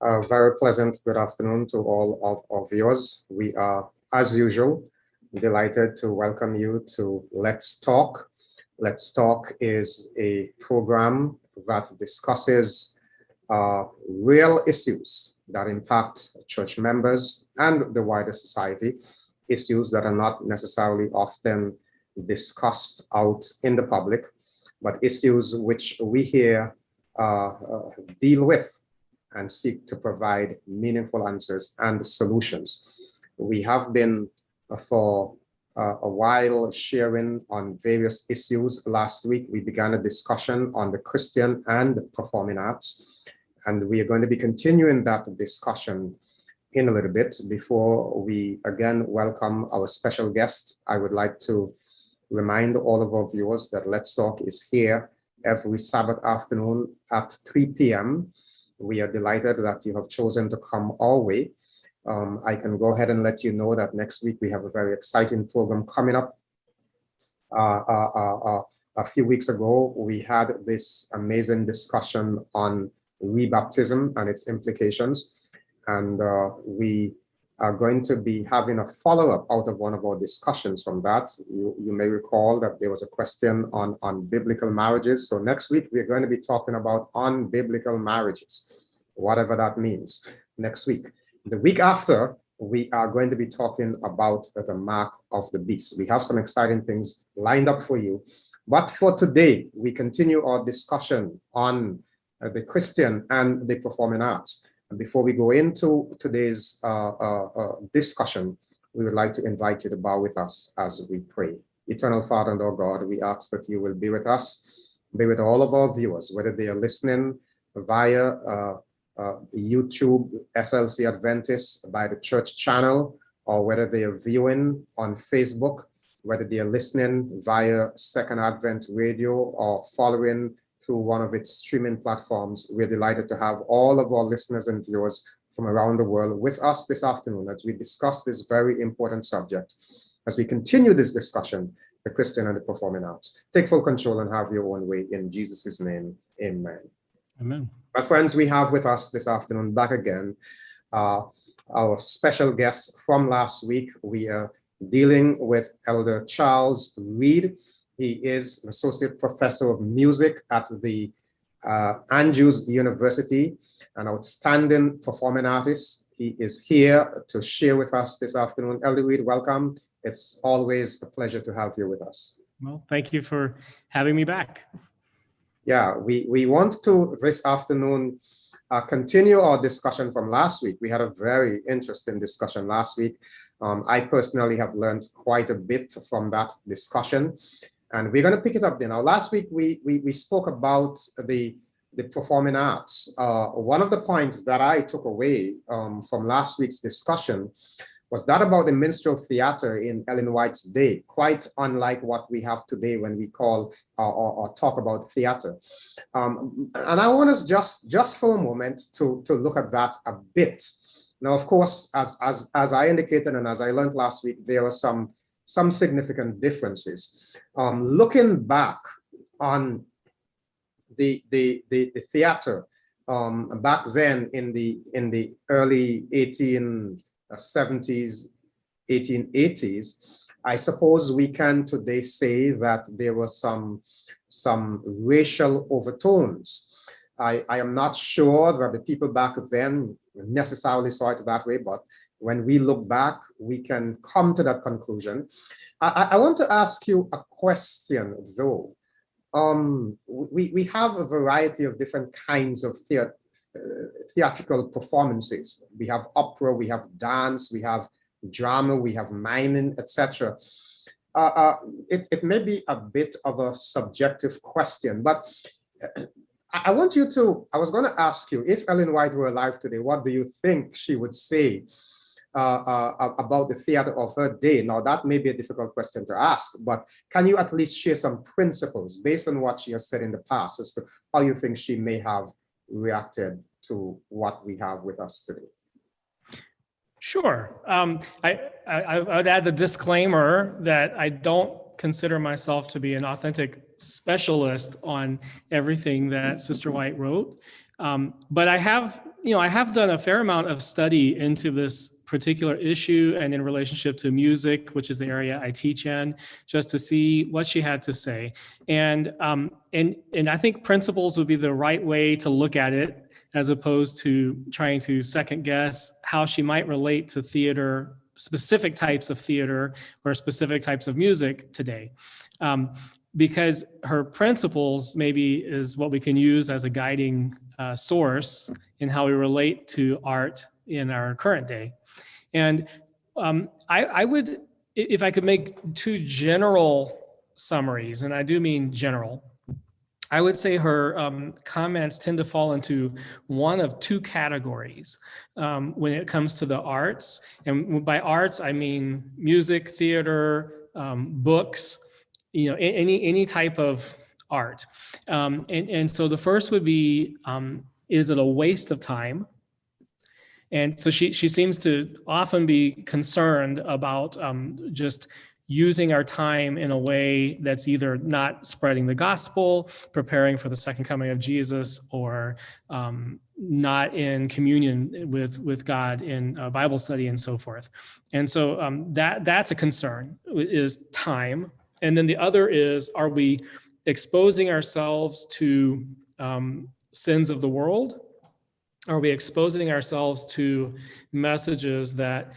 A very pleasant good afternoon to all of our viewers. We are, as usual, delighted to welcome you to Let's Talk. Let's Talk is a program that discusses real issues that impact church members and the wider society, issues that are not necessarily often discussed out in the public, but issues which we here deal with and seek to provide meaningful answers and solutions. We have been for a while sharing on various issues. Last week, we began a discussion on the Christian and performing arts, and we are going to be continuing that discussion in a little bit. Before we again welcome our special guest, I would like to remind all of our viewers that Let's Talk is here every Sabbath afternoon at 3 p.m. We are delighted that you have chosen to come our way. I can go ahead and let you know that next week we have a very exciting program coming up. A few weeks ago, we had this amazing discussion on rebaptism and its implications. And we are going to be having a follow-up out of one of our discussions from that. You may recall that there was a question on biblical marriages. So next week, we're going to be talking about unbiblical marriages, whatever that means, next week. The week after, we are going to be talking about the mark of the beast. We have some exciting things lined up for you. But for today, we continue our discussion on the Christian and the performing arts. And before we go into today's discussion, we would like to invite you to bow with us as we pray. Eternal Father and our God, we ask that you will be with us, be with all of our viewers, whether they are listening via YouTube, SLC Adventist, by the church channel, or whether they are viewing on Facebook, whether they are listening via Second Advent Radio or following through one of its streaming platforms. We're delighted to have all of our listeners and viewers from around the world with us this afternoon as we discuss this very important subject. As we continue this discussion, the Christian and the performing arts. Take full control and have your own way in Jesus' name. Amen. Amen. My friends, we have with us this afternoon back again our special guest from last week. We are dealing with Elder Charles Reed. He is an associate professor of music at the Andrews University, an outstanding performing artist. He is here to share with us this afternoon. Elder Reed, welcome. It's always a pleasure to have you with us. Well, thank you for having me back. Yeah, we want to this afternoon continue our discussion from last week. We had a very interesting discussion last week. I personally have learned quite a bit from that discussion. And we're going to pick it up there. Now, last week, we spoke about the performing arts. One of the points that I took away from last week's discussion was that about the minstrel theater in Ellen White's day, quite unlike what we have today when we call or talk about theater. And I want us just for a moment to look at that a bit. Now, of course, as I indicated and as I learned last week, there are some significant differences. Looking back on the theater back then in the early 1870s, 1880s, I suppose we can today say that there were some racial overtones. I am not sure that the people back then necessarily saw it that way, but when we look back, we can come to that conclusion. I want to ask you a question, though. We have a variety of different kinds of theatrical performances. We have opera, we have dance, we have drama, we have miming, etc. It may be a bit of a subjective question, but I was going to ask you, if Ellen White were alive today, what do you think she would say about the theater of her day? Now, that may be a difficult question to ask, but can you at least share some principles based on what she has said in the past as to how you think she may have reacted to what we have with us today? Sure. I would add the disclaimer that I don't consider myself to be an authentic specialist on everything that Sister White wrote. But I have done a fair amount of study into this particular issue and in relationship to music, which is the area I teach in, just to see what she had to say. And I think principles would be the right way to look at it, as opposed to trying to second guess how she might relate to theater, specific types of theater or specific types of music today. Because her principles maybe is what we can use as a guiding source in how we relate to art in our current day. And I would, if I could make two general summaries, and I do mean general, I would say her comments tend to fall into one of two categories when it comes to the arts. And by arts, I mean music, theater, books, any type of art. And so the first would be, is it a waste of time? And so she seems to often be concerned about just using our time in a way that's either not spreading the gospel, preparing for the second coming of Jesus, or not in communion with God in Bible study and so forth. And so that's a concern, is time. And then the other is, are we exposing ourselves to sins of the world? Are we exposing ourselves to messages that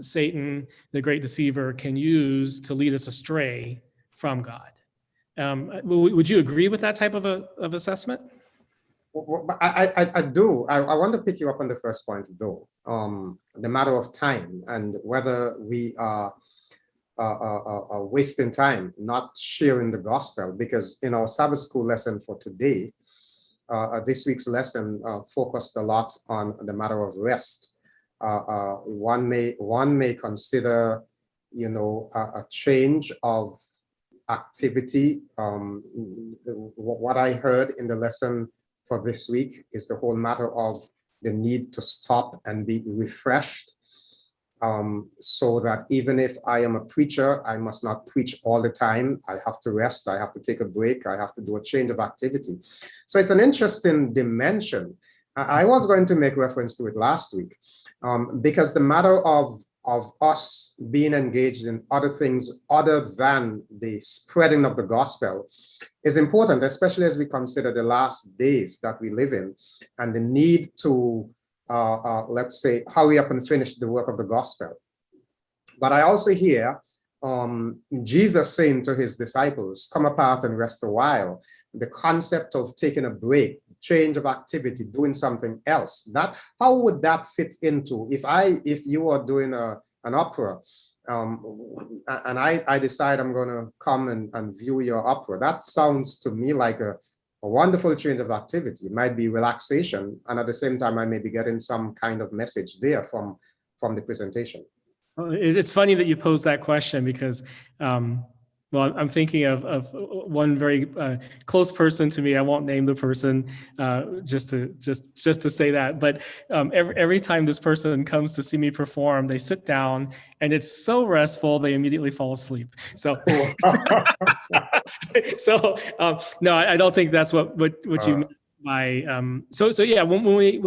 Satan, the great deceiver, can use to lead us astray from God? Would you agree with that type of assessment? I do. I want to pick you up on the first point, though. The matter of time and whether we are wasting time, not sharing the gospel, because in our Sabbath school lesson for today, this week's lesson focused a lot on the matter of rest. One may consider, a change of activity. What I heard in the lesson for this week is the whole matter of the need to stop and be refreshed. So that even if I am a preacher, I must not preach all the time. I have to rest, I have to take a break, I have to do a change of activity. So it's an interesting dimension. I was going to make reference to it last week, because the matter of us being engaged in other things other than the spreading of the gospel is important, especially as we consider the last days that we live in and the need to let's say, hurry up and finish the work of the gospel. But I also hear Jesus saying to his disciples, come apart and rest a while. The concept of taking a break, change of activity, doing something else. How would that fit into, if you are doing an opera, and I decide I'm going to come and view your opera? That sounds to me like a wonderful change of activity. It might be relaxation, and at the same time, I may be getting some kind of message there from the presentation. It's funny that you pose that question, because, well, I'm thinking of one very close person to me. I won't name the person, just to say that. But every time this person comes to see me perform, they sit down, and it's so restful they immediately fall asleep. So, no, I don't think that's what you meant by. So yeah, when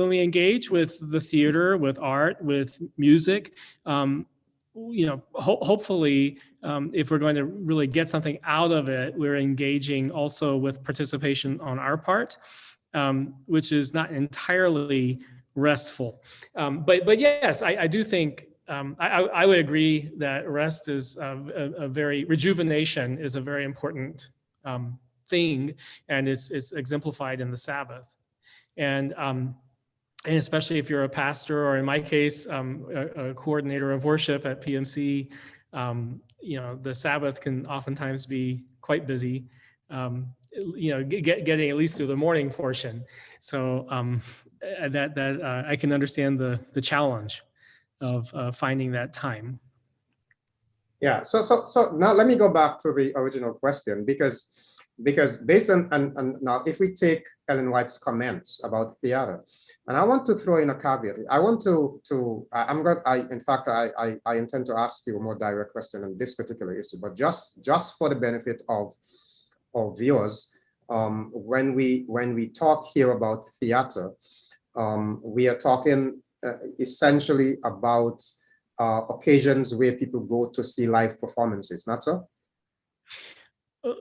we engage with the theater, with art, with music, hopefully, if we're going to really get something out of it, we're engaging also with participation on our part, which is not entirely restful. But yes, I do think I would agree that rest is a very, rejuvenation is a very important thing, and it's exemplified in the Sabbath. And especially if you're a pastor, or in my case, a coordinator of worship at PMC, the Sabbath can oftentimes be quite busy, getting at least through the morning portion. So that I can understand the challenge of finding that time. Yeah. So now let me go back to the original question, because based on now, if we take Ellen White's comments about theater, and I want to throw in a caveat. I want I intend to ask you a more direct question on this particular issue, but just for the benefit of our viewers, when we talk here about theater, we are talking essentially about occasions where people go to see live performances, not so?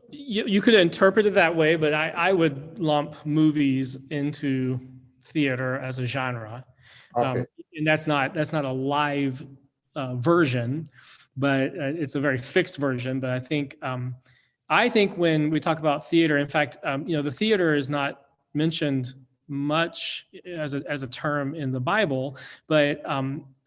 You could interpret it that way, but I would lump movies into theater as a genre. Okay. And that's not a live version, but it's a very fixed version. But I think when we talk about theater, in fact, the theater is not mentioned much as a term in the Bible, but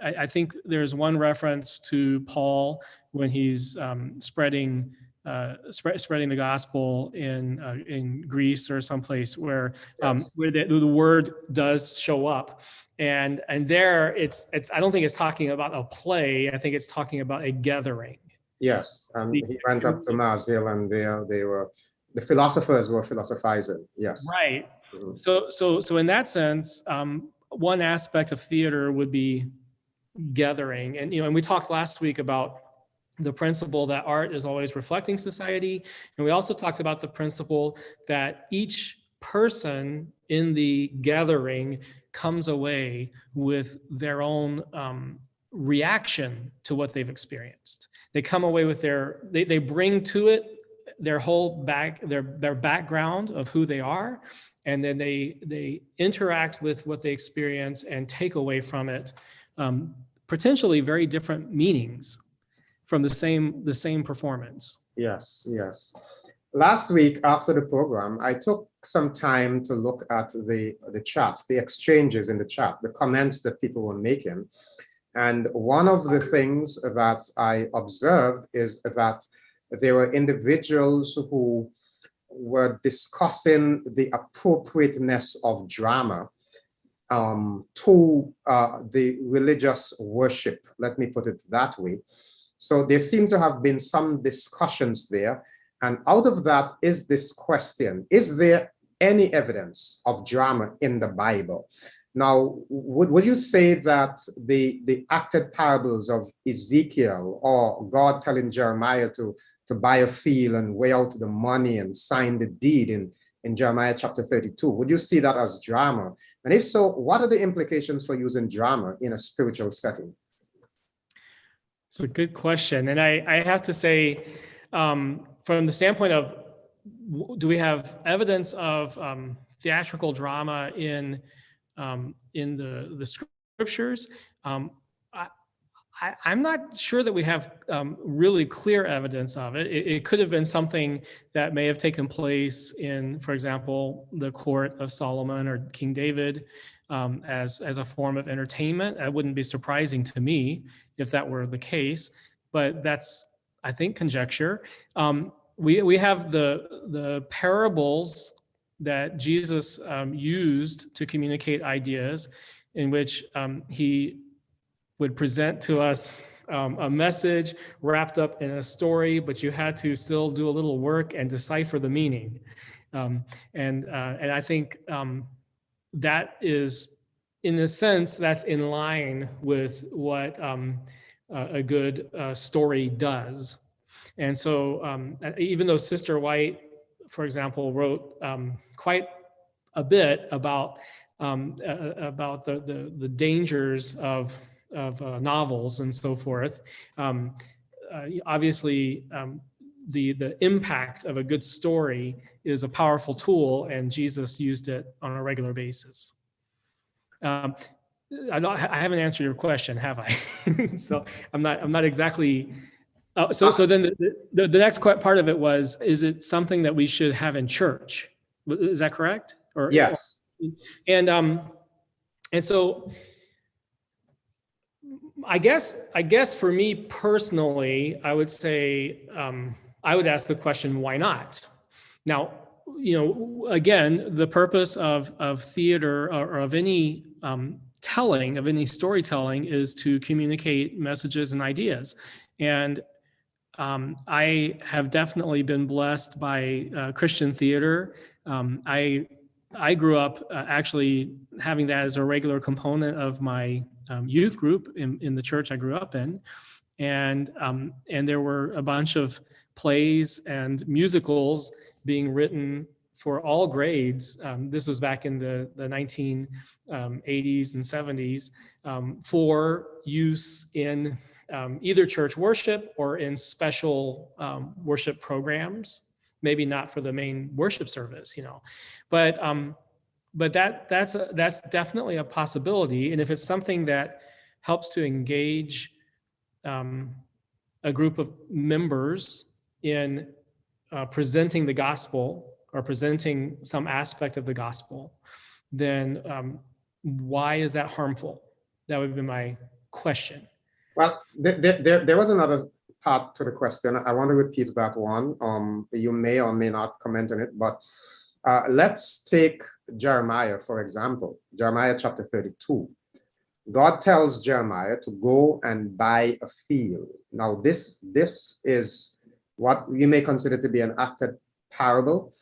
I think there's one reference to Paul when he's spreading the gospel in Greece or someplace where Yes. where the word does show up, and there it's I don't think it's talking about a play. I think it's talking about a gathering. Yes, and he went up to Mars Hill, and the philosophers were philosophizing. Yes. Right. Mhm. So in that sense, one aspect of theater would be gathering, and we talked last week about the principle that art is always reflecting society. And we also talked about the principle that each person in the gathering comes away with their own reaction to what they've experienced. They come away with they bring to it their whole their background of who they are. And then they interact with what they experience and take away from it potentially very different meanings from the same performance. Yes, yes. Last week after the program, I took some time to look at the chat, the exchanges in the chat, the comments that people were making. And one of the things that I observed is that there were individuals who were discussing the appropriateness of drama to the religious worship, let me put it that way. So there seem to have been some discussions there. And out of that is this question: is there any evidence of drama in the Bible? Now, would you say that the acted parables of Ezekiel, or God telling Jeremiah to buy a field and weigh out the money and sign the deed in Jeremiah chapter 32, would you see that as drama? And if so, what are the implications for using drama in a spiritual setting? It's a good question. And I have to say, from the standpoint of, do we have evidence of theatrical drama in the scriptures? I'm not sure that we have really clear evidence of it. It could have been something that may have taken place in, for example, the court of Solomon or King David, as a form of entertainment. That wouldn't be surprising to me if that were the case, but that's, I think, conjecture. We have the parables that Jesus used to communicate ideas, in which he would present to us a message wrapped up in a story, but you had to still do a little work and decipher the meaning. And I think that is, in a sense, that's in line with what a good story does. And so even though Sister White, for example, wrote quite a bit about the dangers of novels and so forth, obviously the impact of a good story is a powerful tool, and Jesus used it on a regular basis. I haven't answered your question, have I? So I'm not exactly. So then the next part of it was: is it something that we should have in church? Is that correct? Yes. And so I guess for me personally, I would say I would ask the question, why not? Now, again, the purpose of theater or of any telling, of any storytelling, is to communicate messages and ideas. And I have definitely been blessed by Christian theater. I grew up actually having that as a regular component of my youth group in the church I grew up in, and there were a bunch of plays and musicals being written for all grades. This was back in the 1980s and 70s, for use in either church worship or in special worship programs. Maybe not for the main worship service, but that's definitely a possibility. And if it's something that helps to engage a group of members in presenting the gospel or presenting some aspect of the gospel, then why is that harmful? That would be my question. Well, there was another part to the question. I want to repeat that one. You may or may not comment on it, but let's take Jeremiah, for example, Jeremiah chapter 32. God tells Jeremiah to go and buy a field. Now, this is what you may consider to be an acted parable.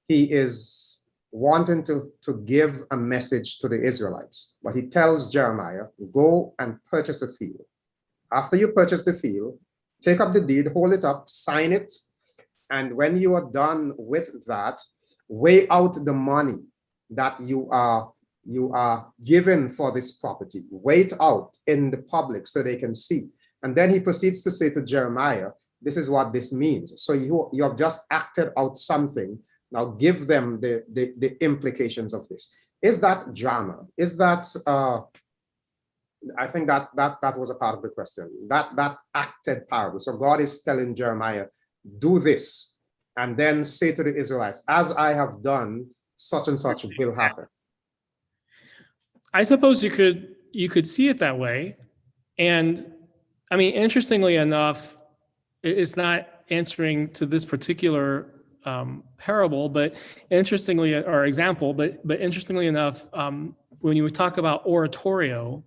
He is wanting to give a message to the Israelites, but he tells Jeremiah, go and purchase a field. After you purchase the field, take up the deed, hold it up, sign it, and when you are done with that, weigh out the money that you are given for this property. Weigh it out in the public so they can see. And then he proceeds to say to Jeremiah, this is what this means. So you have just acted out something. Now give them the implications of this. Is that drama? Is that I think that was a part of the question. That acted parable. So God is telling Jeremiah, do this, and then say to the Israelites, as I have done, such and such will happen. I suppose you could see it that way. And I mean, interestingly enough, it's not answering to this particular parable, but interestingly, or example, but interestingly enough, when you talk about oratorio,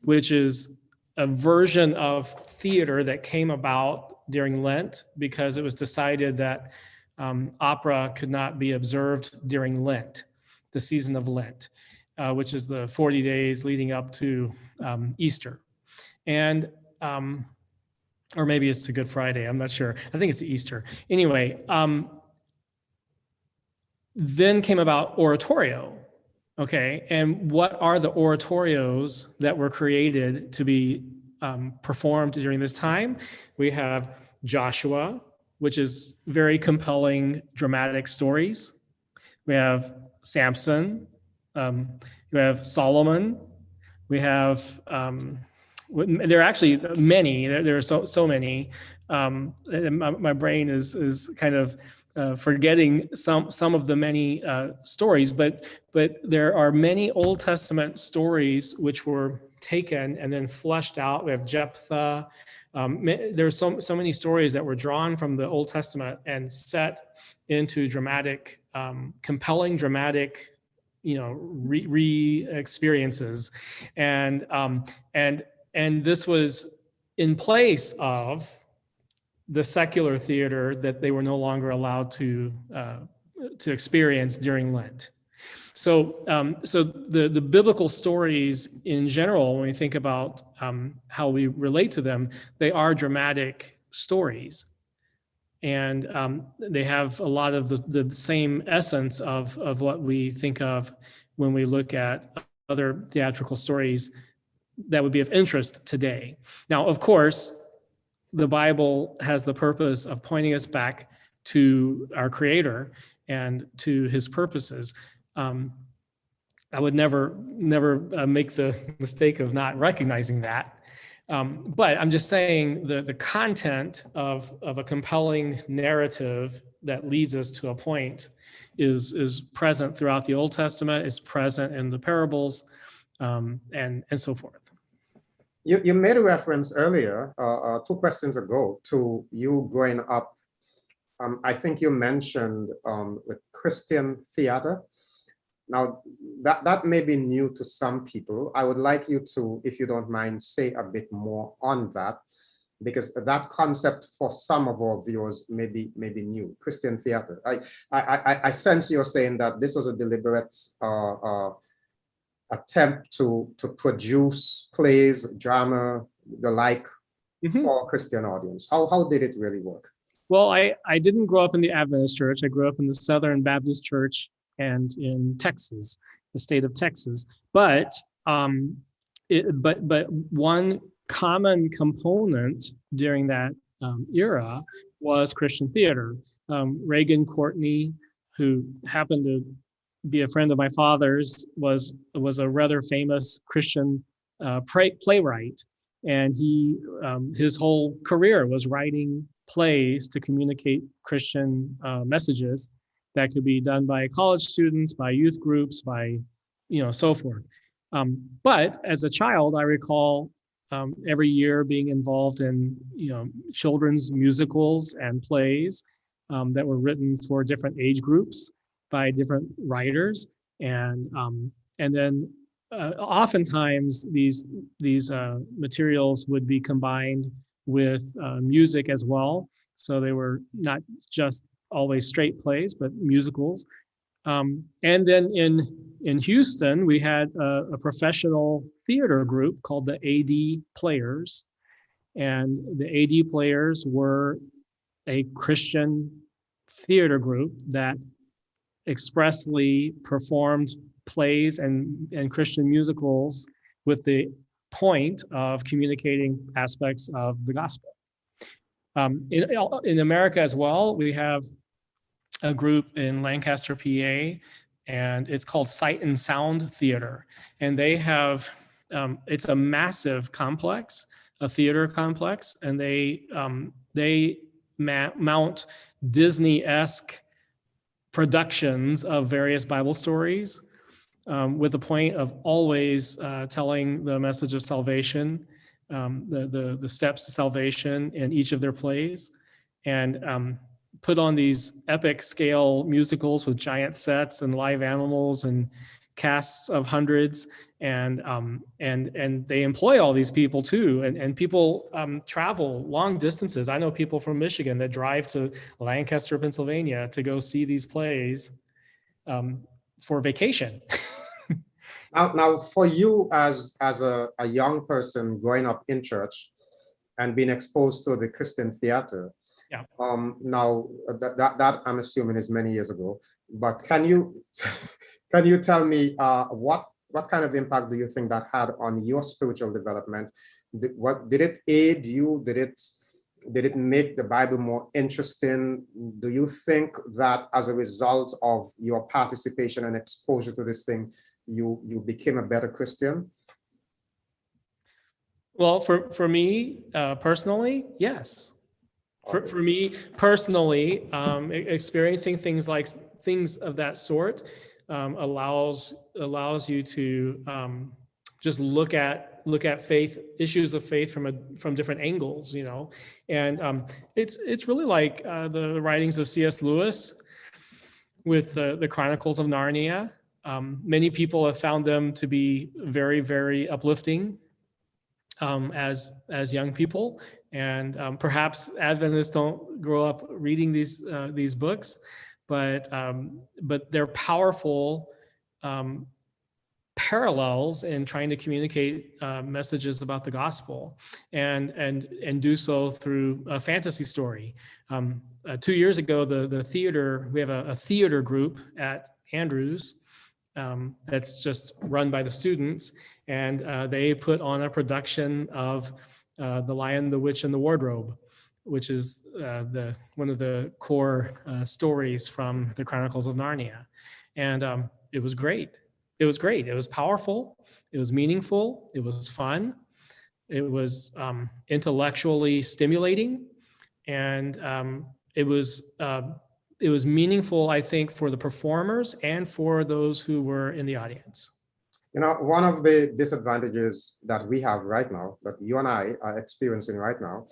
which is a version of theater that came about during Lent because it was decided that opera could not be observed during Lent, the season of Lent, which is the 40 days leading up to Easter. And, or maybe it's to Good Friday, I'm not sure. I think it's Easter. Anyway, then came about oratorio. Okay, and what are the oratorios that were created to be performed during this time? We have Joshua, which is very compelling, dramatic stories. We have Samson. We have Solomon. We have, there are actually many. There are so many. My brain is kind of forgetting some of the many stories, but there are many Old Testament stories which were taken and then fleshed out. We have Jephthah. There's so many stories that were drawn from the Old Testament and set into dramatic, compelling dramatic, re-experiences, and this was in place of the secular theater that they were no longer allowed to experience during Lent. So the biblical stories in general, when we think about how we relate to them, they are dramatic stories, and they have a lot of the same essence of what we think of when we look at other theatrical stories that would be of interest today. Now, of course, the Bible has the purpose of pointing us back to our Creator and to His purposes. I would never make the mistake of not recognizing that. But I'm just saying the content of a compelling narrative that leads us to a point is present throughout the Old Testament, is present in the parables, and so forth. You made a reference earlier, 2 questions ago, to you growing up. I think you mentioned with Christian theater. Now, that may be new to some people. I would like you to, if you don't mind, say a bit more on that, because that concept for some of our viewers may be new. Christian theater. I sense you're saying that this was a deliberate attempt to produce plays, drama, the like, for Christian audience. How did it really work? Well, I didn't grow up in the Adventist church. I grew up in the Southern Baptist church and in Texas, the state of Texas. But but one common component during that era was Christian theater. Reagan Courtney, who happened to be a friend of my father's, was a rather famous Christian playwright, and his whole career was writing plays to communicate Christian messages that could be done by college students, by youth groups, by so forth. But as a child, I recall every year being involved in children's musicals and plays that were written for different age groups by different writers, and then oftentimes these materials would be combined with music as well. So they were not just always straight plays, but musicals. And then in Houston, we had a professional theater group called the AD Players. And the AD Players were a Christian theater group that expressly performed plays and Christian musicals with the point of communicating aspects of the gospel. In America as well, we have a group in Lancaster, PA, and it's called Sight and Sound Theater. And they have, it's a massive complex, a theater complex, and they mount Disney-esque productions of various Bible stories with the point of always telling the message of salvation, the steps to salvation in each of their plays, and put on these epic scale musicals with giant sets and live animals and casts of hundreds, and they employ all these people too, and people travel long distances. I know people from Michigan that drive to Lancaster, Pennsylvania to go see these plays for vacation. Now, for you as a young person growing up in church and being exposed to the Christian theater, Yeah. Now that I'm assuming is many years ago, but can you can you tell me what kind of impact do you think that had on your spiritual development? What did it aid you? Did it make the Bible more interesting? Do you think that as a result of your participation and exposure to this thing, you became a better Christian? Well, for me personally, yes. For me personally, experiencing things of that sort allows you to just look at faith, issues of faith from different angles, and it's really like the writings of C.S. Lewis with the Chronicles of Narnia. Many people have found them to be very, very uplifting as young people, and perhaps Adventists don't grow up reading these books, but they're powerful parallels in trying to communicate messages about the gospel, and do so through a fantasy story. 2 years ago, the theater, we have a theater group at Andrews that's just run by the students, and they put on a production of The Lion, the Witch, and the Wardrobe, which is one of the core stories from the Chronicles of Narnia. And it was great. It was great. It was powerful. It was meaningful. It was fun. It was intellectually stimulating, and it was meaningful, I think, for the performers and for those who were in the audience. One of the disadvantages that we have right now, that you and I are experiencing right now,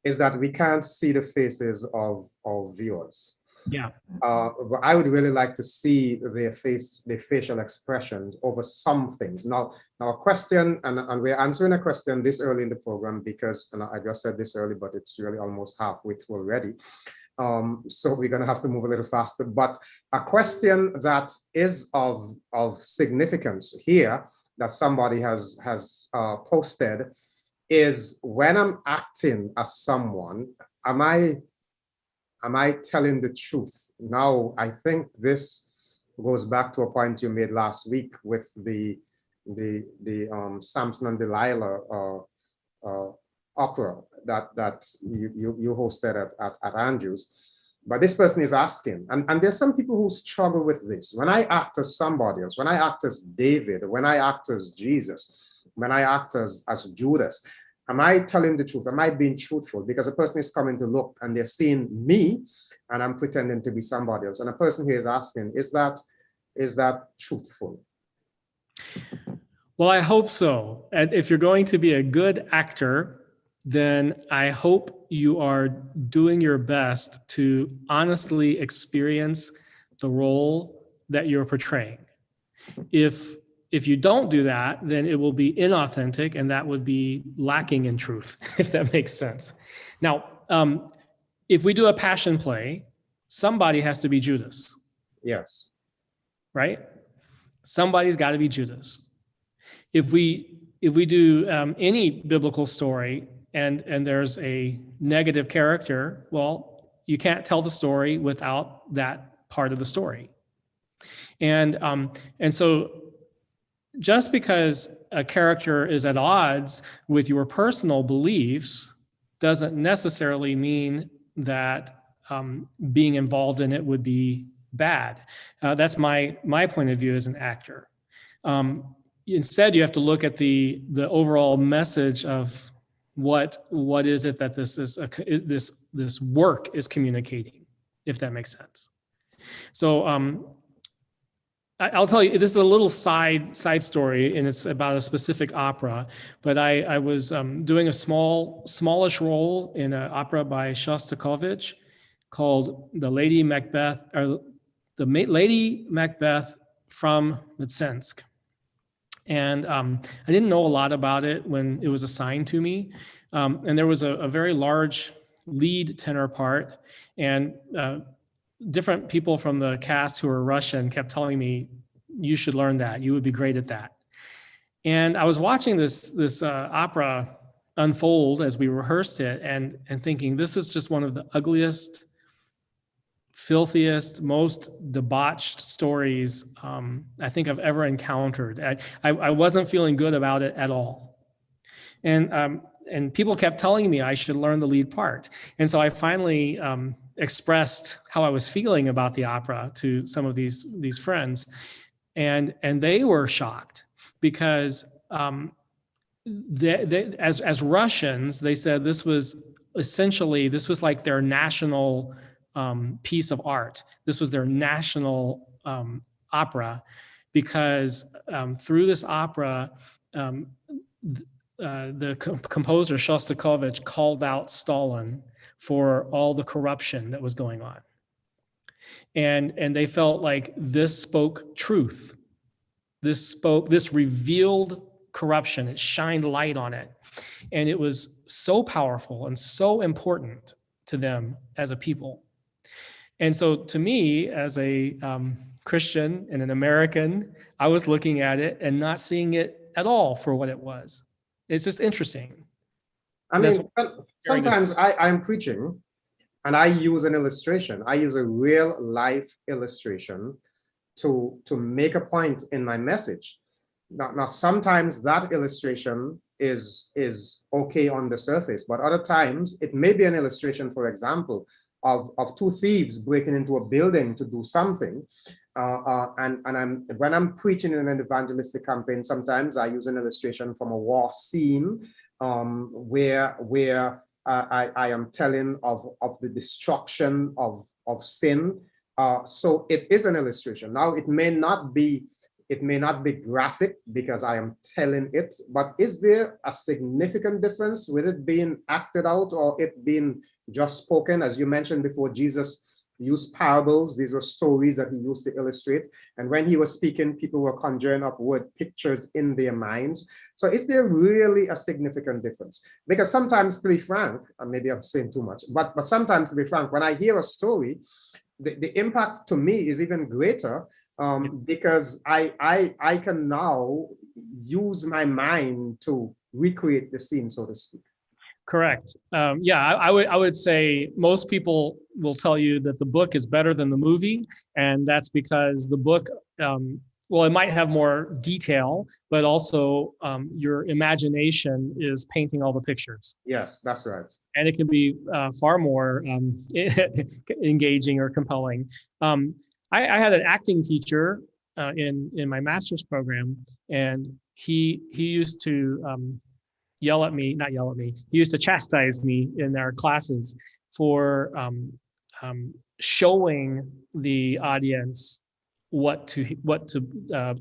is that we can't see the faces of viewers. Yeah. But I would really like to see their facial expressions over some things. Now a question, and we're answering a question this early in the program because, and I just said this early, but it's really almost halfway through already. So we're going to have to move a little faster. But a question that is of significance here that somebody has posted is, when I'm acting as someone, am I am I telling the truth? Now, I think this goes back to a point you made last week with the Samson and Delilah opera that you hosted at Andrews. But this person is asking, and there's some people who struggle with this. When I act as somebody else, when I act as David, when I act as Jesus, when I act as Judas, am I telling the truth? Am I being truthful? Because a person is coming to look and they're seeing me and I'm pretending to be somebody else. And a person here is asking, is that truthful? Well, I hope so. And if you're going to be a good actor, then I hope you are doing your best to honestly experience the role that you're portraying. If you don't do that, then it will be inauthentic, and that would be lacking in truth, if that makes sense. Now, if we do a passion play, somebody has to be Judas. Yes. Right? Somebody's got to be Judas. If we do any biblical story and there's a negative character, well, you can't tell the story without that part of the story. And so just because a character is at odds with your personal beliefs doesn't necessarily mean that being involved in it would be bad. That's my point of view as an actor. Instead, you have to look at the overall message of what is it that this work is communicating, if that makes sense. So I'll tell you, this is a little side story, and it's about a specific opera. But I was doing a smallish role in an opera by Shostakovich called The Lady Macbeth, or the Lady Macbeth from Mtsensk. And I didn't know a lot about it when it was assigned to me. And there was a very large lead tenor part, and different people from the cast who were Russian kept telling me, you should learn that. You would be great at that. And I was watching this opera unfold as we rehearsed it, and thinking, this is just one of the ugliest, filthiest, most debauched stories I think I've ever encountered. I wasn't feeling good about it at all. And people kept telling me I should learn the lead part. And so I finally expressed how I was feeling about the opera to some of these friends. And they were shocked because as Russians, they said this was like their national piece of art. This was their national opera, because through this opera, the composer Shostakovich called out Stalin for all the corruption that was going on. And they felt like this spoke truth. This revealed corruption. It shined light on it. And it was so powerful and so important to them as a people. And so to me, as a Christian and an American, I was looking at it and not seeing it at all for what it was. It's just interesting. I mean, sometimes I'm preaching and I use an illustration. I use a real life illustration to make a point in my message. Now sometimes that illustration is okay on the surface, but other times it may be an illustration, for example, of two thieves breaking into a building to do something. And when I'm preaching in an evangelistic campaign, sometimes I use an illustration from a war scene where I am telling of the destruction of sin. So it is an illustration. Now it may not be graphic because I am telling it, but is there a significant difference with it being acted out or it being just spoken? As you mentioned before, Jesus used parables. These were stories that he used to illustrate. And when he was speaking, people were conjuring up word pictures in their minds. So is there really a significant difference? Because sometimes, to be frank, and maybe I'm saying too much, but sometimes, to be frank, when I hear a story, the impact to me is even greater because I can now use my mind to recreate the scene, so to speak. Correct. Yeah, I would say most people will tell you that the book is better than the movie, and that's because the book, well, it might have more detail, but also your imagination is painting all the pictures, Yes, that's right. and it can be far more engaging or compelling. Um, I had an acting teacher in my master's program, and he used to yell at me, not yell at me. He used to chastise me in our classes for showing the audience what to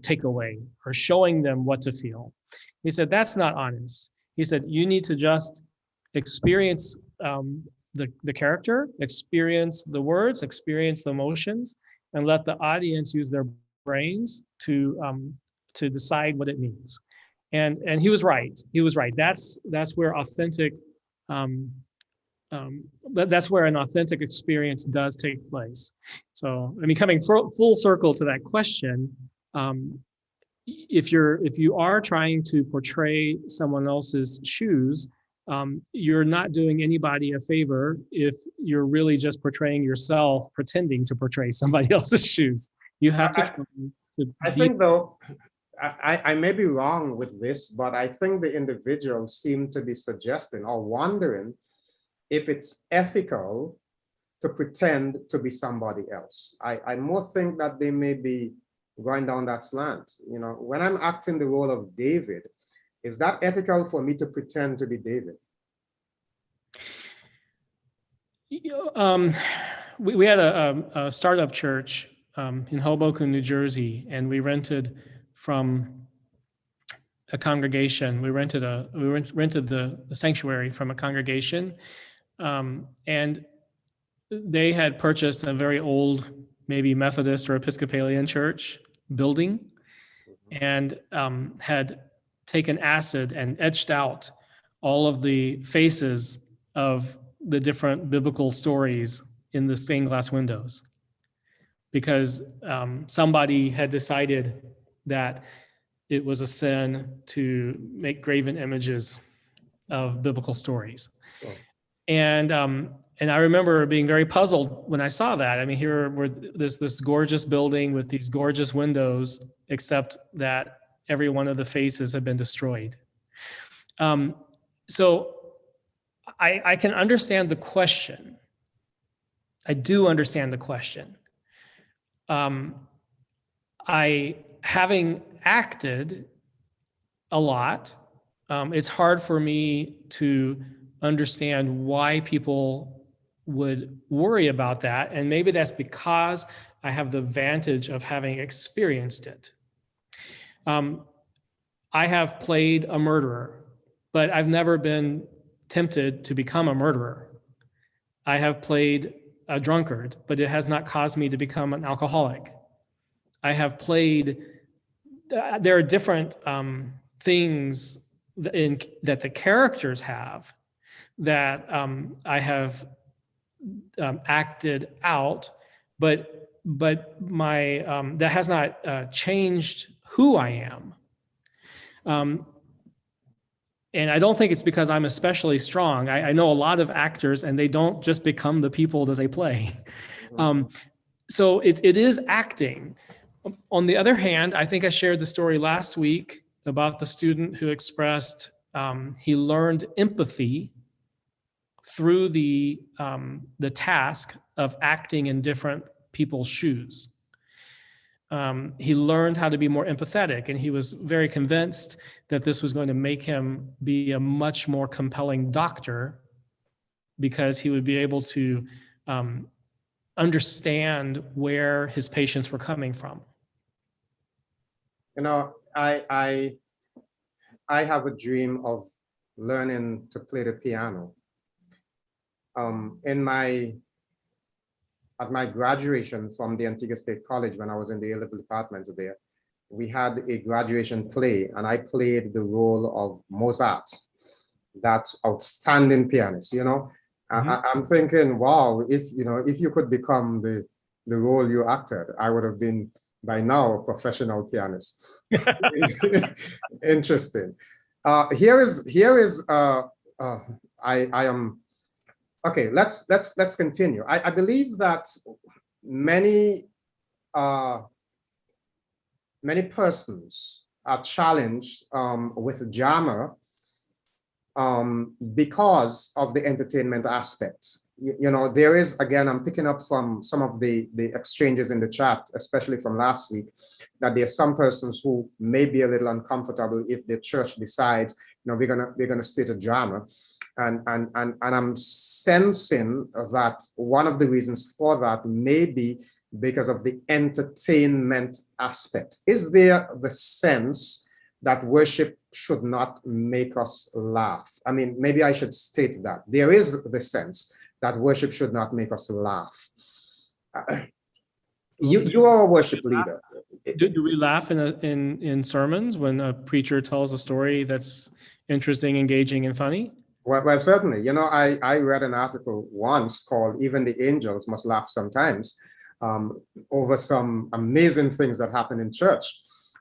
take away, or showing them what to feel. He said that's not honest. He said you need to just experience the character, experience the words, experience the emotions, and let the audience use their brains to decide what it means. And he was right. He was right. That's where authentic that's where an authentic experience does take place. So, I mean, coming full circle to that question, if you are trying to portray someone else's shoes, you're not doing anybody a favor if you're really just portraying yourself, pretending to portray somebody else's shoes. You have to I, try I to be. think though, I may be wrong with this, but I think the individuals seem to be suggesting or wondering if it's ethical to pretend to be somebody else. I more think that they may be going down that slant. You know, when I'm acting the role of David, is that ethical for me to pretend to be David? Um, we had a startup church in Hoboken, New Jersey, and we rented from a congregation. We rented the sanctuary from a congregation, and they had purchased a very old, maybe Methodist or Episcopalian church building, and had taken acid and etched out all of the faces of the different biblical stories in the stained glass windows, because somebody had decided that it was a sin to make graven images of biblical stories. Oh. And I remember being very puzzled when I saw that. I mean, here were this gorgeous building with these gorgeous windows, except that every one of the faces had been destroyed. So I can understand the question. I do understand the question. Having acted a lot, it's hard for me to understand why people would worry about that. And maybe that's because I have the advantage of having experienced it. I have played a murderer, but I've never been tempted to become a murderer. I have played a drunkard, but it has not caused me to become an alcoholic. I have played, there are different things that the characters have that I have acted out, but my that has not changed who I am. And I don't think it's because I'm especially strong. I know a lot of actors, and they don't just become the people that they play. So it is acting. On the other hand, I think I shared the story last week about the student who expressed he learned empathy through the task of acting in different people's shoes. He learned how to be more empathetic, and he was very convinced that this was going to make him be a much more compelling doctor, because he would be able to understand where his patients were coming from. You know, I have a dream of learning to play the piano. At my graduation from the Antigua State College, when I was in the A-level department there, we had a graduation play, and I played the role of Mozart, that outstanding pianist. You know, I'm thinking, wow, if you could become the role you acted, I would have been by now a professional pianist. Interesting. Here is uh, I am okay. Let's continue. I believe that many uh, many persons are challenged with drama because of the entertainment aspect. You know, there is, again, I'm picking up from some of the exchanges in the chat, especially from last week, that there are some persons who may be a little uncomfortable if the church decides, you know, we're gonna state a drama. And I'm sensing that one of the reasons for that may be because of the entertainment aspect. Is there the sense that worship should not make us laugh? I mean, maybe I should state that. There is the sense that worship should not make us laugh. You are a worship leader. Do we laugh in sermons when a preacher tells a story that's interesting, engaging, and funny? Well, certainly. You know, I read an article once called "Even the Angels Must Laugh Sometimes" over some amazing things that happen in church.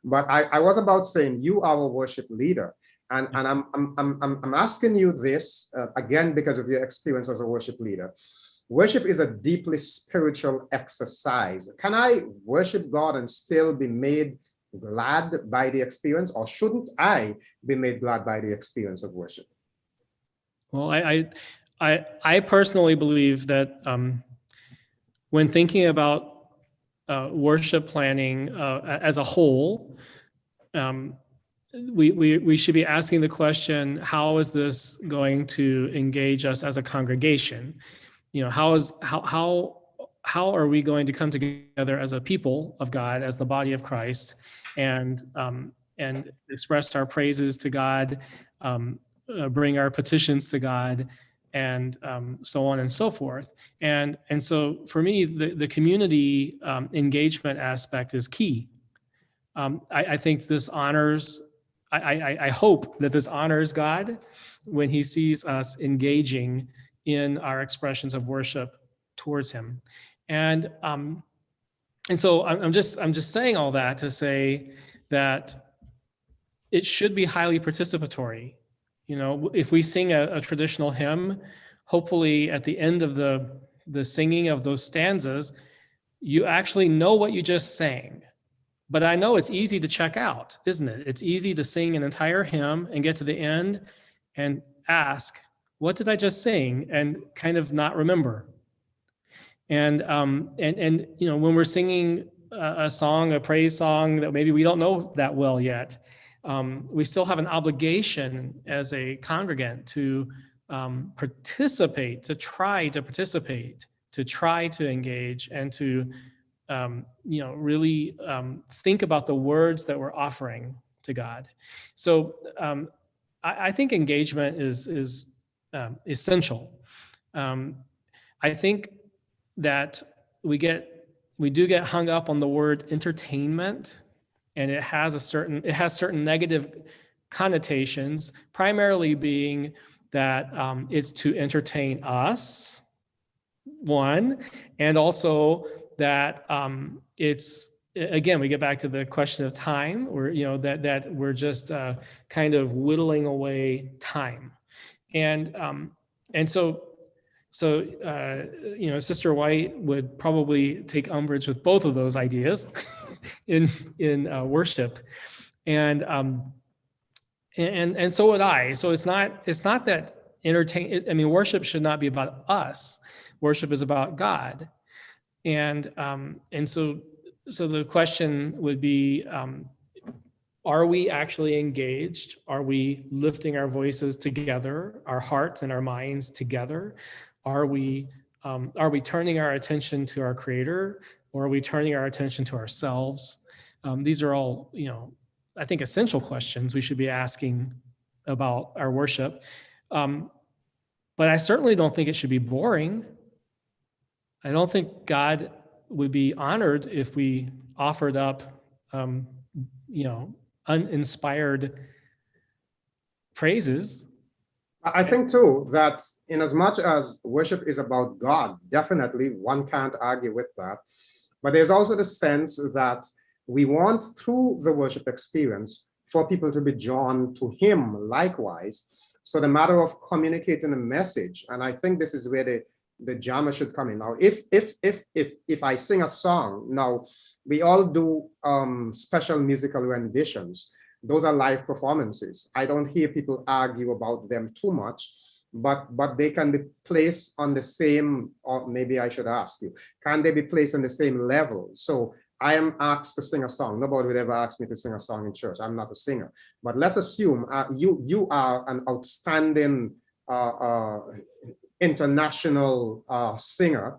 But I was about saying you are a worship leader, and I'm asking you this again because of your experience as a worship leader. Worship is a deeply spiritual exercise. Can I worship God and still be made glad by the experience, or shouldn't I be made glad by the experience of worship? Well, I personally believe that when thinking about worship planning as a whole, we should be asking the question: how is this going to engage us as a congregation? You know, how are we going to come together as a people of God, as the body of Christ, and express our praises to God, bring our petitions to God, and so on and so forth. And so for me, the community engagement aspect is key. I think this honors, I hope that this honors God when he sees us engaging in our expressions of worship towards him. And so I'm just saying all that to say that it should be highly participatory. You know, if we sing a traditional hymn, hopefully at the end of the singing of those stanzas, you actually know what you just sang. But I know it's easy to check out, isn't it? It's easy to sing an entire hymn and get to the end and ask, what did I just sing? And kind of not remember. And you know, when we're singing a song, a praise song that maybe we don't know that well yet, we still have an obligation as a congregant to participate, to try to participate, to try to engage, and to you know, really think about the words that we're offering to God. So I think engagement is essential. I think that we do get hung up on the word entertainment, and it has certain negative connotations, primarily being that it's to entertain us, one, and also that it's, again, we get back to the question of time, or you know, that we're just kind of whittling away time, and so you know, Sister White would probably take umbrage with both of those ideas in worship, and so would I. So it's not that I mean, worship should not be about us. Worship is about God, and so the question would be, are we actually engaged? Are we lifting our voices together, our hearts and our minds together? Are we turning our attention to our Creator, or are we turning our attention to ourselves? These are all, you know, I think essential questions we should be asking about our worship. But I certainly don't think it should be boring. I don't think God would be honored if we offered up, you know, uninspired praises. I think too that in as much as worship is about God, definitely one can't argue with that. But there's also the sense that we want, through the worship experience, for people to be drawn to him likewise. So the matter of communicating a message, and I think this is where the drama should come in. Now, if I sing a song, now we all do special musical renditions. Those are live performances. I don't hear people argue about them too much, but they can be placed on the same, or maybe I should ask you, can they be placed on the same level? So I am asked to sing a song. Nobody would ever ask me to sing a song in church. I'm not a singer. But let's assume you are an outstanding international singer.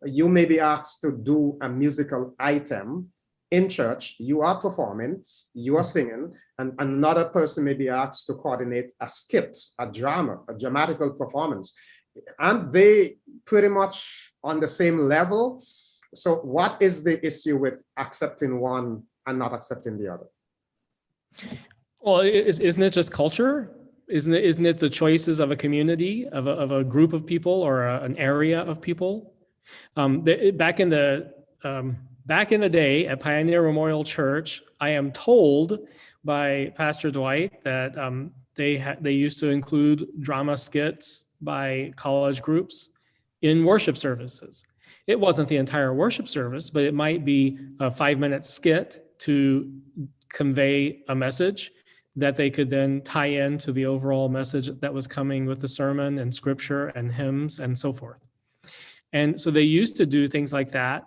You may be asked to do a musical item in church. You are performing, you are singing, and another person may be asked to coordinate a skit, a drama, a dramatical performance. And they pretty much on the same level. So what is the issue with accepting one and not accepting the other? Well, isn't it just culture? Isn't it the choices of a community, of a group of people, or an area of people? Back in the day at Pioneer Memorial Church, I am told by Pastor Dwight that they used to include drama skits by college groups in worship services. It wasn't the entire worship service, but it might be a 5-minute skit to convey a message that they could then tie into the overall message that was coming with the sermon and scripture and hymns and so forth. And so they used to do things like that.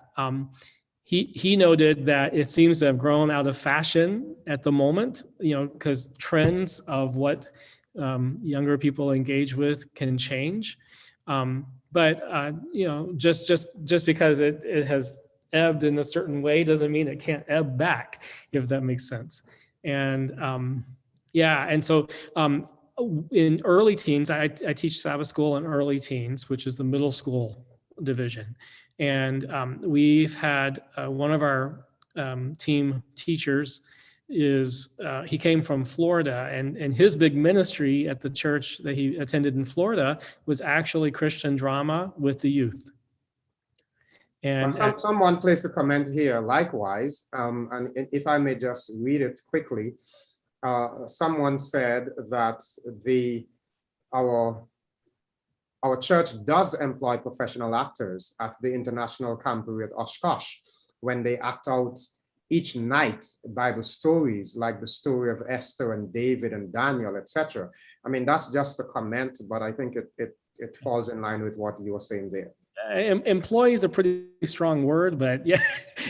He noted that it seems to have grown out of fashion at the moment, because trends of what younger people engage with can change. But just because it has ebbed in a certain way doesn't mean it can't ebb back, if that makes sense. And and so in early teens, I teach Sabbath school in early teens, which is the middle school division. And we've had one of our team teachers he came from Florida, and his big ministry at the church that he attended in Florida was actually Christian drama with the youth. And someone placed a comment here likewise, and if I may just read it quickly. Someone said that our church does employ professional actors at the International Camporee at Oshkosh when they act out each night Bible stories like the story of Esther and David and Daniel, etc. I mean, that's just a comment, but I think it falls in line with what you were saying there. Employee is a pretty strong word, but yeah,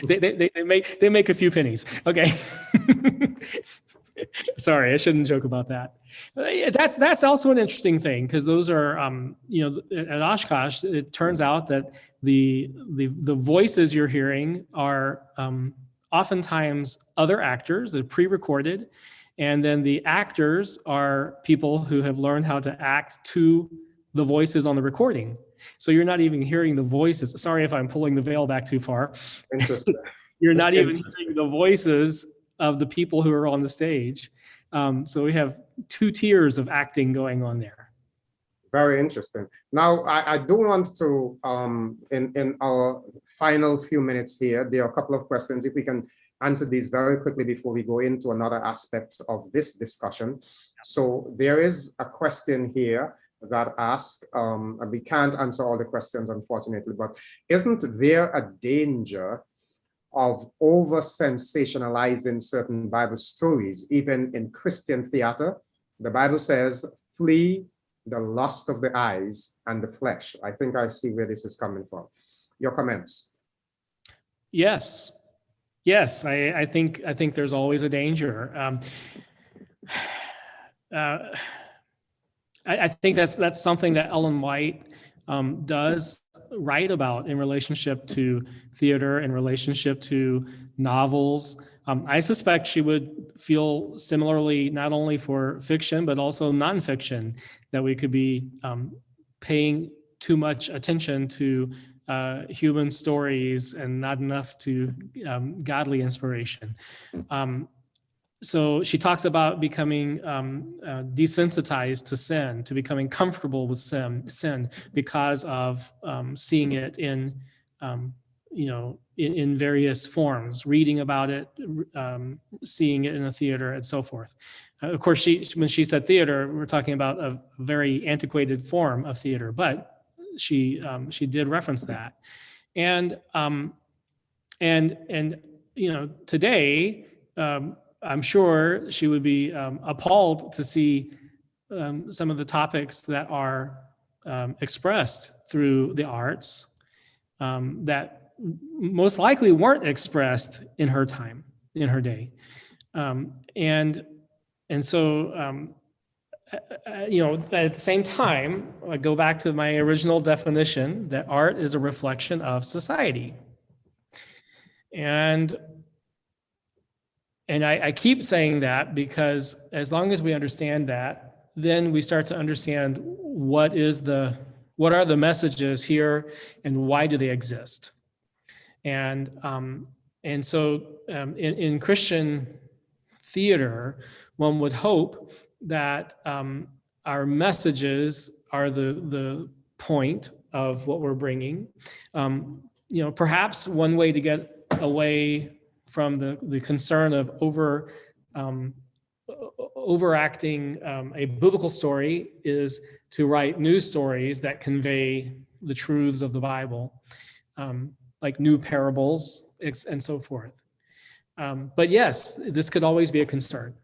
they make a few pennies. Okay. Sorry, I shouldn't joke about that. That's also an interesting thing, because those are at Oshkosh, it turns out that the voices you're hearing are oftentimes other actors. They're pre-recorded, and then the actors are people who have learned how to act to the voices on the recording. So you're not even hearing the voices. Sorry if I'm pulling the veil back too far. Interesting. You're not even hearing the voices of the people who are on the stage. So we have 2 tiers of acting going on there. Very interesting. Now, I do want to, in our final few minutes here, there are a couple of questions. If we can answer these very quickly before we go into another aspect of this discussion. So there is a question here that asks, we can't answer all the questions, unfortunately, but isn't there a danger of over sensationalizing certain Bible stories, even in Christian theater? The Bible says, flee the lust of the eyes and the flesh. I think I see where this is coming from. Your comments? Yes, I think there's always a danger. I think that's something that Ellen White does write about in relationship to theater, in relationship to novels. I suspect she would feel similarly, not only for fiction, but also nonfiction, that we could be paying too much attention to human stories and not enough to godly inspiration. So she talks about becoming desensitized to sin, to becoming comfortable with sin because of seeing it in, in various forms, reading about it, seeing it in a theater, and so forth. Of course, when she said theater, we're talking about a very antiquated form of theater, but she did reference that. And today, I'm sure she would be appalled to see some of the topics that are expressed through the arts that most likely weren't expressed in her time, in her day. And so, at the same time, I go back to my original definition that art is a reflection of society. And I keep saying that because as long as we understand that, then we start to understand what are the messages here and why do they exist. And so in Christian theater, one would hope that our messages are the point of what we're bringing. Perhaps one way to get away from the concern of overacting a biblical story is to write news stories that convey the truths of the Bible, like new parables and so forth. But yes, this could always be a concern.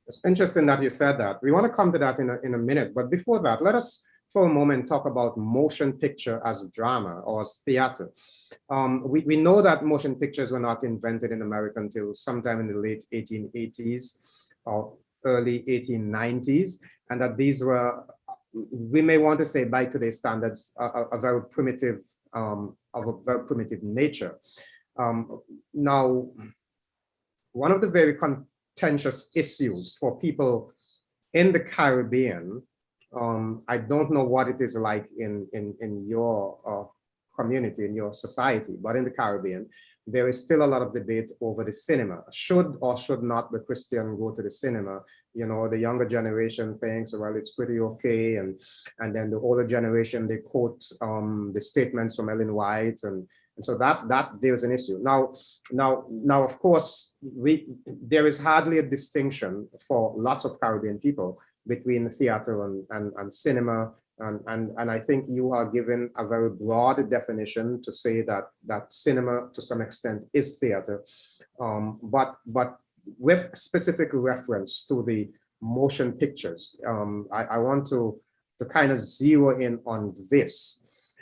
It's interesting that you said that. We want to come to that in a minute, but before that, let us for a moment talk about motion picture as drama or as theater. We know that motion pictures were not invented in America until sometime in the late 1880s or early 1890s, and that these were, we may want to say by today's standards, of a very primitive nature. Now, one of the very contentious issues for people in the Caribbean, I don't know what it is like in your community, in your society, but in the Caribbean, there is still a lot of debate over the cinema. Should or should not the Christian go to the cinema? The younger generation thinks, well, it's pretty okay. And then the older generation, they quote the statements from Ellen White. And so that there's an issue. Now, of course, there is hardly a distinction for lots of Caribbean people between theater and cinema. And I think you are given a very broad definition to say that cinema to some extent is theater, but with specific reference to the motion pictures. I want to kind of zero in on this.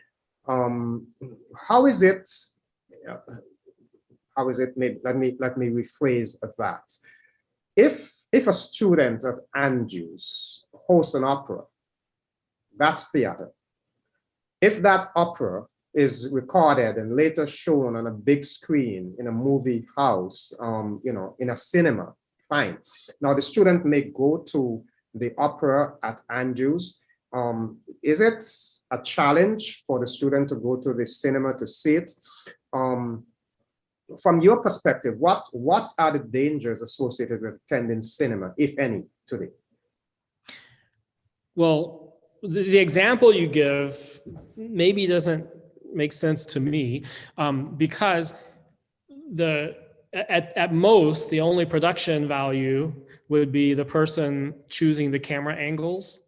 How is it? Let me rephrase that. If a student at Andrews hosts an opera, that's theater. If that opera is recorded and later shown on a big screen in a movie house, in a cinema, fine. Now the student may go to the opera at Andrews. Is it a challenge for the student to go to the cinema to see it? From your perspective, what are the dangers associated with attending cinema, if any, today? Well, the example you give maybe doesn't make sense to me, because at most the only production value would be the person choosing the camera angles.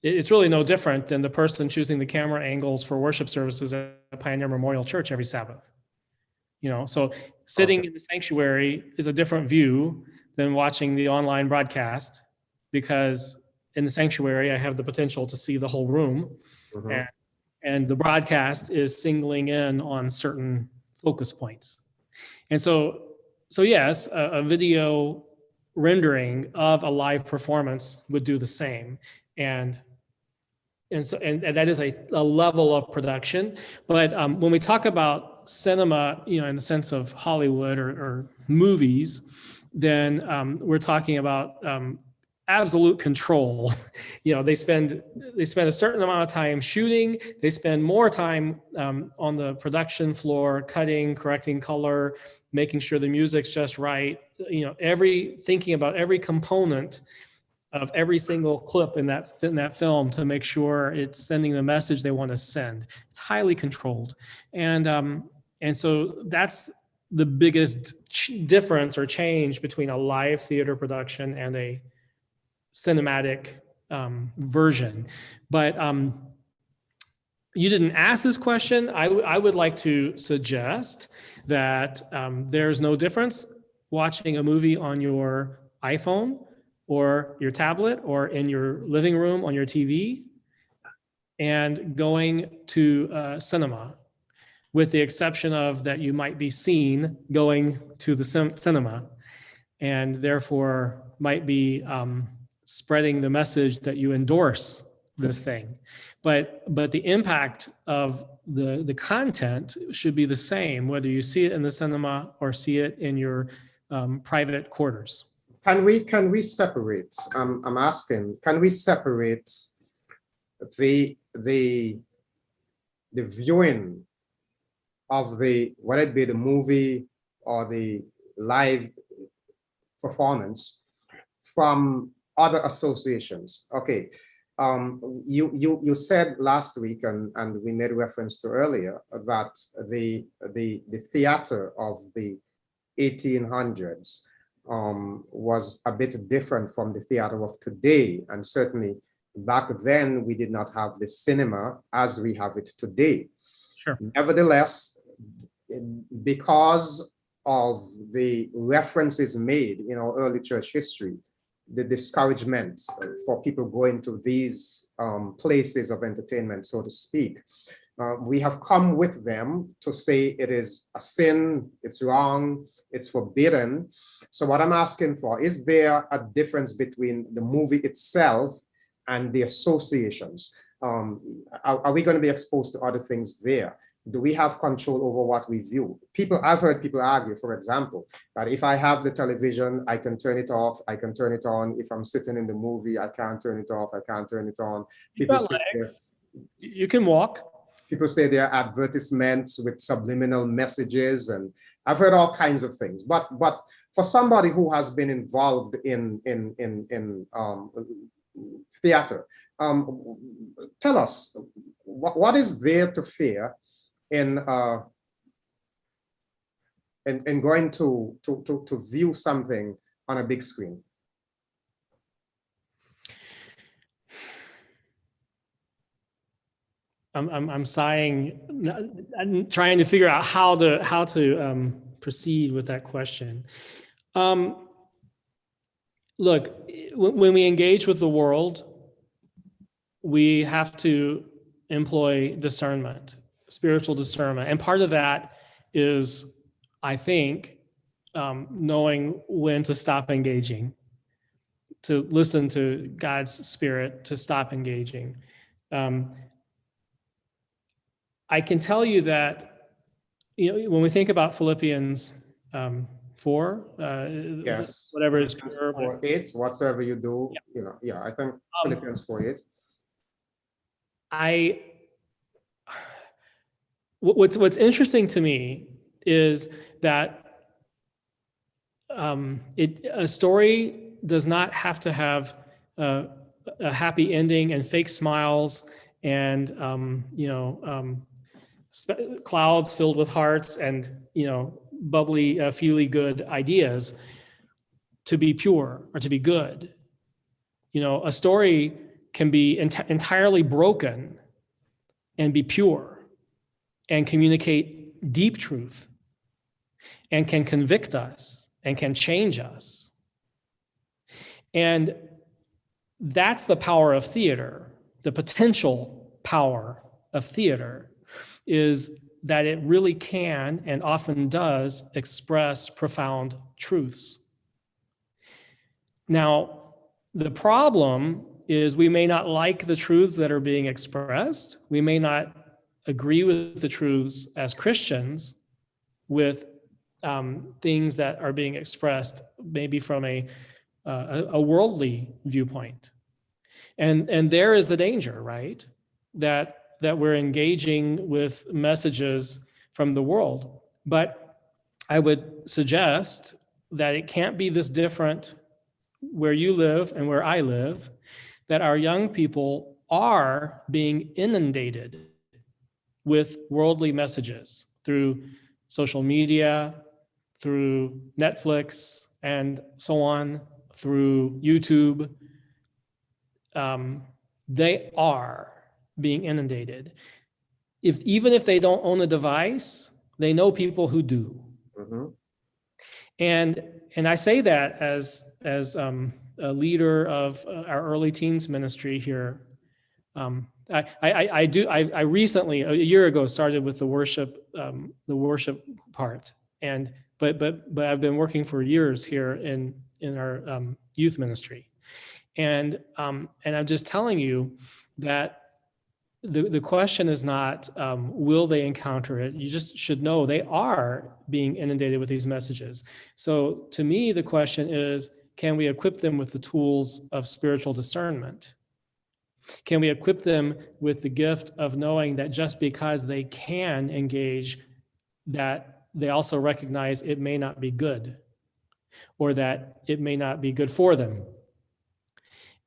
It's really no different than the person choosing the camera angles for worship services at Pioneer Memorial Church every Sabbath. So sitting in the sanctuary is a different view than watching the online broadcast, because in the sanctuary, I have the potential to see the whole room. Mm-hmm. And the broadcast is singling in on certain focus points. And so yes, a video rendering of a live performance would do the same. And that is a level of production. But when we talk about cinema, in the sense of Hollywood or movies, then we're talking about absolute control. They spend a certain amount of time shooting. They spend more time on the production floor, cutting, correcting color, making sure the music's just right. Thinking about every component of every single clip in that film to make sure it's sending the message they want to send. It's highly controlled, and And so that's the biggest difference or change between a live theater production and a cinematic version. But you didn't ask this question. I would like to suggest that there's no difference watching a movie on your iPhone or your tablet or in your living room on your TV and going to cinema, with the exception of that you might be seen going to the cinema and therefore might be spreading the message that you endorse this thing. But the impact of the content should be the same, whether you see it in the cinema or see it in your private quarters. Can we separate? I'm asking. Can we separate the viewing of whether it be the movie or the live performance from other associations? Okay. You said last week, and we made reference to earlier, that the theater of the 1800s was a bit different from the theater of today, and certainly back then we did not have the cinema as we have it today. Sure. Nevertheless, because of the references made in our early church history, the discouragement for people going to these places of entertainment, so to speak, we have come with them to say it is a sin, it's wrong, it's forbidden. So what I'm asking for, is there a difference between the movie itself and the associations? Are we going to be exposed to other things there? Do we have control over what we view? I've heard people argue, for example, that if I have the television, I can turn it off, I can turn it on. If I'm sitting in the movie, I can't turn it off, I can't turn it on. People say you can walk. People say there are advertisements with subliminal messages, and I've heard all kinds of things. But for somebody who has been involved in theater, tell us, what is there to fear in going to view something on a big screen? I'm sighing. I'm trying to figure out how to proceed with that question. Look, when we engage with the world, we have to employ discernment, spiritual discernment, and part of that is, I think, knowing when to stop engaging, to listen to God's Spirit, to stop engaging. I can tell you that, when we think about Philippians 4, yes, whatever is pure, 4:8, whatsoever you do, I think Philippians 4:8. What's interesting to me is that a story does not have to have a happy ending and fake smiles and clouds filled with hearts and bubbly, feely good ideas to be pure or to be good. A story can be entirely broken and be pure and communicate deep truth and can convict us and can change us. And that's the power of theater. The potential power of theater is that it really can and often does express profound truths. Now, the problem is we may not like the truths that are being expressed. We may not agree with the truths as Christians with things that are being expressed maybe from a worldly viewpoint. And there is the danger, right? That we're engaging with messages from the world. But I would suggest that it can't be this different where you live and where I live, that our young people are being inundated with worldly messages through social media, through Netflix, and so on, through YouTube, they are being inundated. Even if they don't own a device, they know people who do. Mm-hmm. And I say that as a leader of our early teens ministry here. I recently, a year ago, started with the worship part, but I've been working for years here in our youth ministry, and I'm just telling you that the question is not will they encounter it. You just should know they are being inundated with these messages. So to me, the question is, can we equip them with the tools of spiritual discernment? Can we equip them with the gift of knowing that just because they can engage, that they also recognize it may not be good, or that it may not be good for them?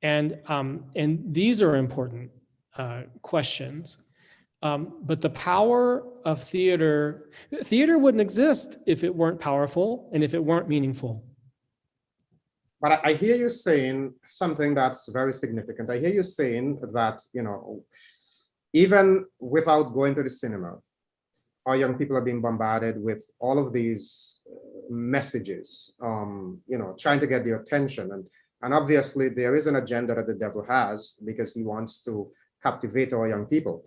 And these are important questions. But the power of theater wouldn't exist if it weren't powerful and if it weren't meaningful. But I hear you saying something that's very significant. I hear you saying that, even without going to the cinema, our young people are being bombarded with all of these messages, trying to get their attention. And obviously there is an agenda that the devil has, because he wants to captivate our young people.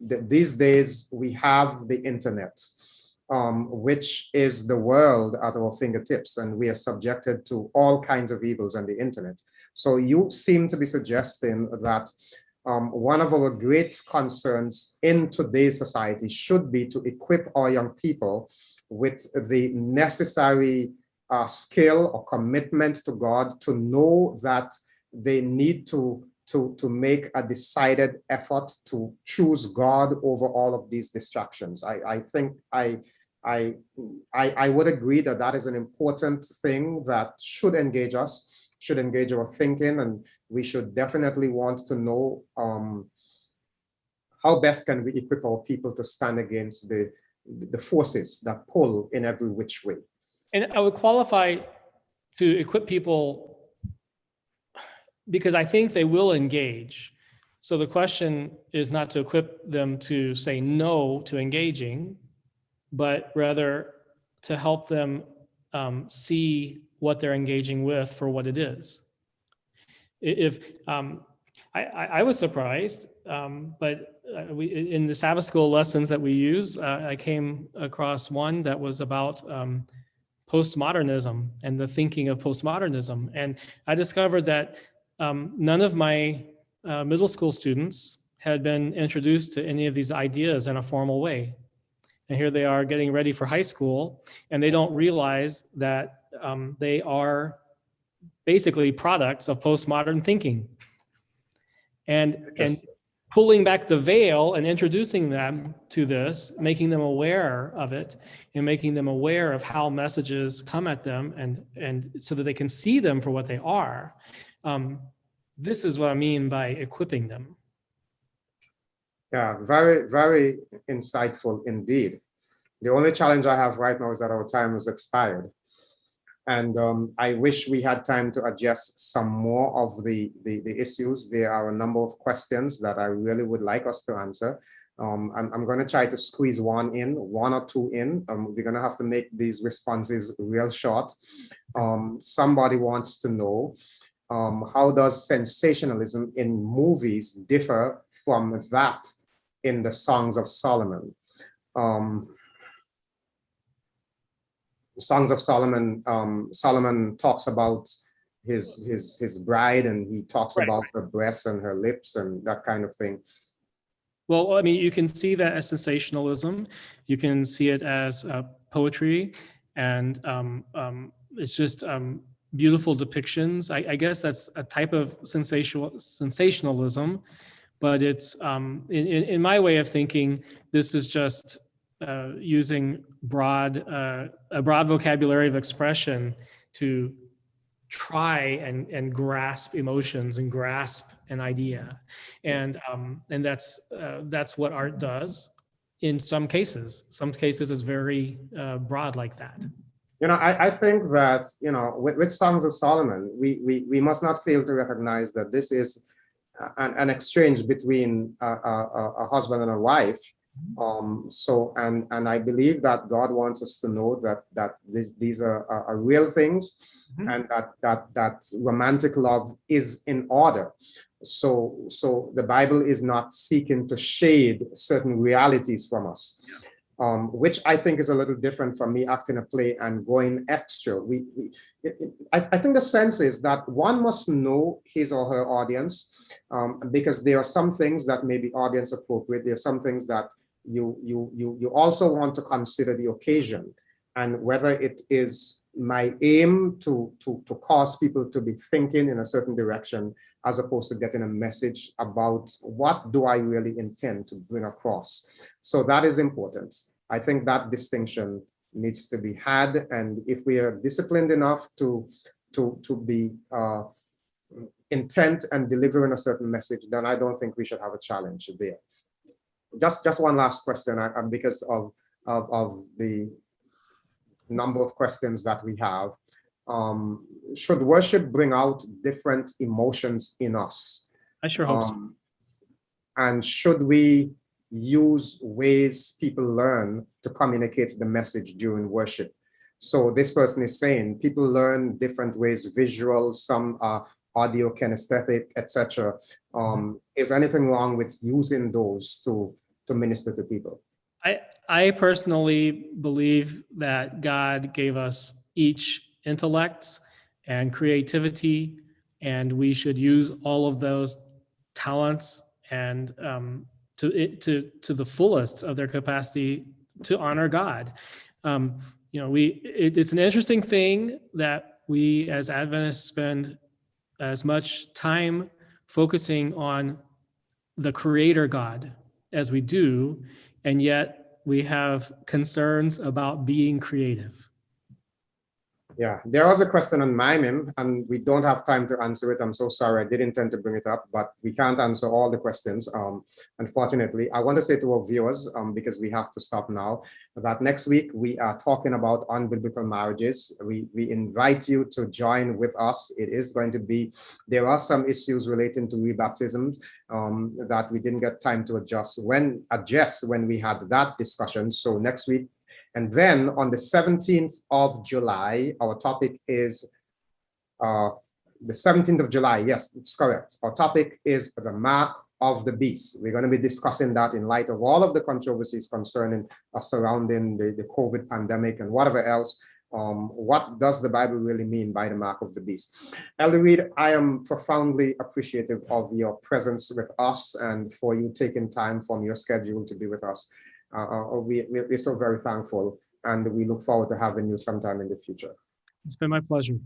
These days we have the internet, which is the world at our fingertips, and we are subjected to all kinds of evils on the internet. So you seem to be suggesting that one of our great concerns in today's society should be to equip our young people with the necessary skill or commitment to God, to know that they need to make a decided effort to choose God over all of these distractions. I think I would agree that that is an important thing that should engage us, should engage our thinking, and we should definitely want to know how best can we equip our people to stand against the forces that pull in every which way. And I would qualify to equip people because I think they will engage. So the question is not to equip them to say no to engaging, but rather to help them see what they're engaging with for what it is. If I was surprised, but in the Sabbath school lessons that we use, I came across one that was about postmodernism and the thinking of postmodernism. And I discovered that none of my middle school students had been introduced to any of these ideas in a formal way. And here they are getting ready for high school, and they don't realize that they are basically products of postmodern thinking. And pulling back the veil and introducing them to this, making them aware of it, and making them aware of how messages come at them, and so that they can see them for what they are. This is what I mean by equipping them. Yeah, very, very insightful indeed. The only challenge I have right now is that our time has expired. And I wish we had time to address some more of the issues. There are a number of questions that I really would like us to answer. I'm going to try to squeeze one or two in. We're going to have to make these responses real short. Somebody wants to know, how does sensationalism in movies differ from that in the Songs of Solomon? Songs of Solomon, Solomon talks about his bride, and he talks about her breasts and her lips and that kind of thing. Well, I mean, you can see that as sensationalism. You can see it as poetry, and it's just beautiful depictions. I guess that's a type of sensationalism, but it's in my way of thinking, this is just using a broad vocabulary of expression to try and grasp emotions and grasp an idea, and that's what art does. in some cases. Some cases it's very broad like that. I think that, with Songs of Solomon, we must not fail to recognize that this is an exchange between a husband and a wife. And I believe that God wants us to know that these are real things, and that romantic love is in order. So the Bible is not seeking to shade certain realities from us. Which I think is a little different from me acting a play and going extra. I think the sense is that one must know his or her audience, because there are some things that may be audience appropriate. There are some things that you also want to consider the occasion, and whether it is my aim to cause people to be thinking in a certain direction, as opposed to getting a message about what do I really intend to bring across. So that is important. I think that distinction needs to be had, and if we are disciplined enough to be intent and delivering a certain message, then I don't think we should have a challenge there. Just one last question, because of the number of questions that we have. Should worship bring out different emotions in us? I sure hope so. And should we use ways people learn to communicate the message during worship? So this person is saying people learn different ways, visual, some are audio, kinesthetic, etc. Is anything wrong with using those to minister to people? I personally believe that God gave us each intellects and creativity, and we should use all of those talents and to the fullest of their capacity to honor God. It's an interesting thing that we as Adventists spend as much time focusing on the Creator God as we do, and yet we have concerns about being creative. Yeah, there was a question on miming, and we don't have time to answer it. I'm so sorry. I did intend to bring it up, but we can't answer all the questions, unfortunately. I want to say to our viewers, because we have to stop now, that next week we are talking about unbiblical marriages. We invite you to join with us. It is going to be, there are some issues relating to rebaptisms that we didn't get time to adjust when we had that discussion. So next week. And then on the 17th of July, our topic is the 17th of July. Yes, it's correct. Our topic is the mark of the beast. We're going to be discussing that in light of all of the controversies concerning surrounding the COVID pandemic and whatever else. What does the Bible really mean by the mark of the beast? Elder Reed, I am profoundly appreciative of your presence with us and for you taking time from your schedule to be with us. We're so very thankful, and we look forward to having you sometime in the future. It's been my pleasure.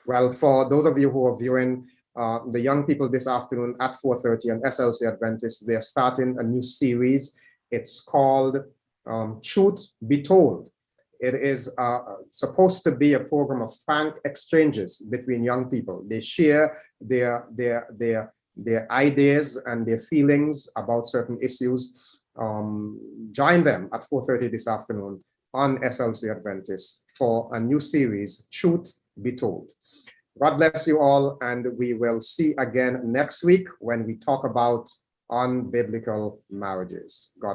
Well, for those of you who are viewing, the young people this afternoon at 4:30 on SLC Adventist, they're starting a new series. It's called Truth Be Told. It is supposed to be a program of frank exchanges between young people. They share their ideas and their feelings about certain issues. Join them at 4:30 this afternoon on SLC Adventist for a new series, Truth Be Told. God bless you all, and we will see again next week when we talk about unbiblical marriages. God bless.